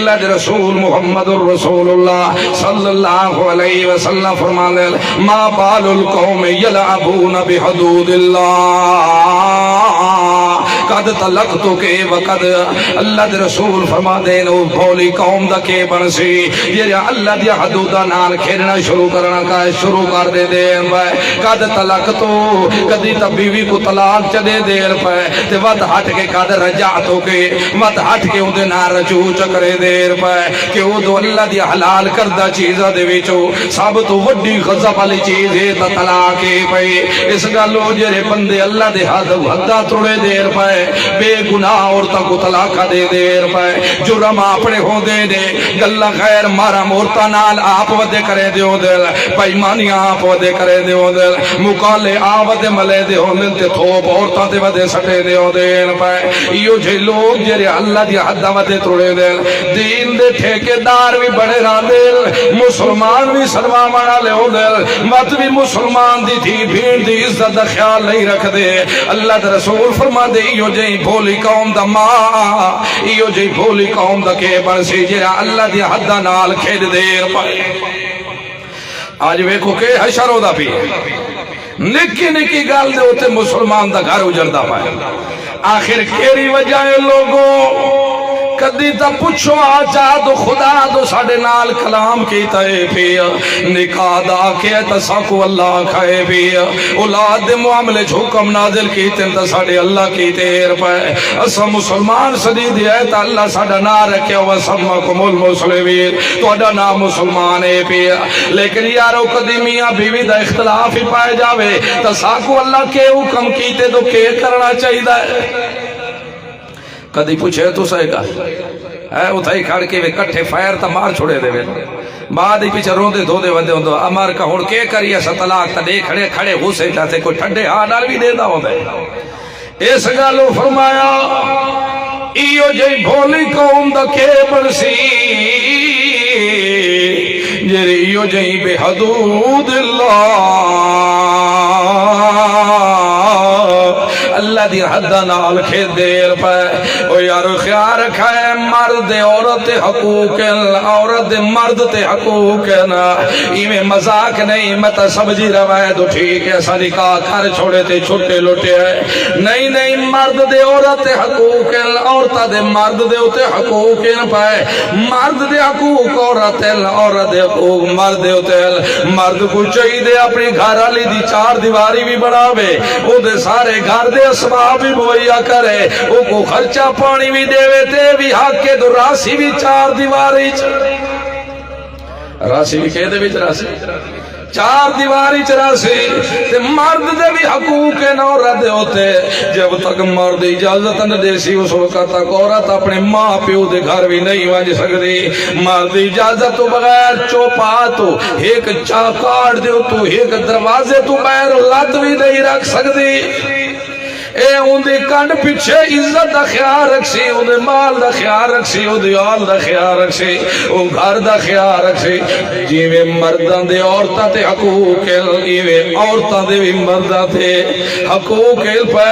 اللہ دے رسول محمد الرسول اللہ صلی اللہ علیہ وسلم فرمانے ما بال القوم یلعبون بحدود اللہ قد تلقتو کے وقد اللہ دے رسول فرما دے نو بھولی قوم دا کے بنسی یہ اللہ دیا حدودہ نال کھیلنا شروع کرنا کا شروع کر دے دیر پائے قد تلقتو کدی تا بیوی کو طلاق چدے دیر پائے تے ود ہٹ کے قد رجعتو کے ود ہٹ کے اندے نہ رجوع چکرے دیر پائے کہ وہ دو اللہ دیا حلال کردہ چیزہ دے ویچو سب تو وڈی غضب والی چیز ہے تا طلاق پائے اس گالو جرے بندے اللہ دے حدہ تھوڑے دیر پائے بے گناہ عورتہ کو طلاق دے دیر پائے جرم اپنے ہو دے دے گلہ غیر مارا مورتا نال آپ ودے کرے دے ہو دل پیمانیاں آپ ودے کرے دے ہو دل مقالے آودے ملے دے ہو دل تے تھوپ عورتہ دے ودے سٹے دے ہو دیر پائے یہ جو لوگ جرے اللہ دی حدہ ودے تھوڑے دل دین دے ٹھیکے دار بھی بڑے رہا دل مسلمان بھی سلوہ مانا لے ہو دل مت بھی مسلمان دی تھی بھیڑ دی عزت دا خیال نہیں رکھ دے اللہ دا رسول فرما دے یہ جئی بھولی قوم دا ماں یہ جئی بھولی قوم دا کے برسی جرا اللہ دی حدہ نال کھیل دیر پائے آج ویکھو کہ حشر ہو دا پی نکی نکی گال دے ہوتے مسلمان دا گھر اجڑدا پائے آخر کیری وجہ لوگوں کدی تا پوچھو آجا دو خدا دو ساڑے نال کلام کیتا ہے پیا نکاح دا کیتا ساکو اللہ کھائے پیا اولاد دے معاملے حکم نازل کیتے تا ساڑے اللہ کیتے ایر پائے اسا مسلمان صدید ہے تا اللہ ساڑا نا رکھے وَسَمَّكُمُ الْمُسْلِمِينَ تو اڈا نا مسلمان ہے پیا لیکن یارو کدی میاں بیوی دا اختلاف ہی پائے جاوے تا ساکو اللہ کے حکم کیتے تو کے کرنا چاہیے ہے کدی پوچھے تو سہے گا اتھائی کھڑ کے وے کٹھے فائر تا مار چھوڑے دے وے بعد ہی پیچھے روندے دھو دے وندے ہوندو امار کا ہون کے کری ایسا طلاق تا دے کھڑے کھڑے ہو سے جاتے کوئی ٹھنڈے ہاں بھی دے دا ہو دے اس گالو فرمایا ایو جئی بھولی قوم دا کے برسی جری ایو جئی بے حدود اللہ اللہ دی حدہ نال کھے دیر پائے او یارو خیال رکھائے مرد عورت حقوق عورت مرد تے حقوق نا ایمیں مذاق نہیں متا سمجھی روایت تو ٹھیک ہے ایسا نکاح کھر چھوڑے تے چھوٹے لوٹے ہے نہیں مرد دے عورت حقوق عورت دے مرد دے ہوتے حقوق پائے مرد دے حقوق عورت دے حقوق مرد دے ہوتے مرد کو چاہیے دے اپنی گھر والی دی چار دیواری بھی بڑھاوے او دے سارے گھر دے اسباب بھی مہیا کرے او کو خرچہ پانی بھی دے تے بھی حق کے دو راسی بھی چار دیواری راسی بھی کہہ دے بھی راسی چار دیواری چراسی تے مرد دے بھی حقوق عورت ہوتے جب تک مرد اجازت نہ دے سی اس وقت تک عورت اپنے ماں پیو دے گھر بھی نہیں ونج سکتی مرد اجازت تو بغیر چوپا تو ایک چا کاٹ دے تو ایک دروازے تو بغیر لت بھی نہیں رکھ سکتی اے ان دے کنڈ پیچھے عزت دا خیال رکھسی ان دے مال دا خیال رکھسی ان دے آل دا خیال رکھسی ان گھر دا خیال رکھسی جیویں مردان دے عورتاں تے حقوق ایویں عورتاں دے بھی مردان تے حقوق پہ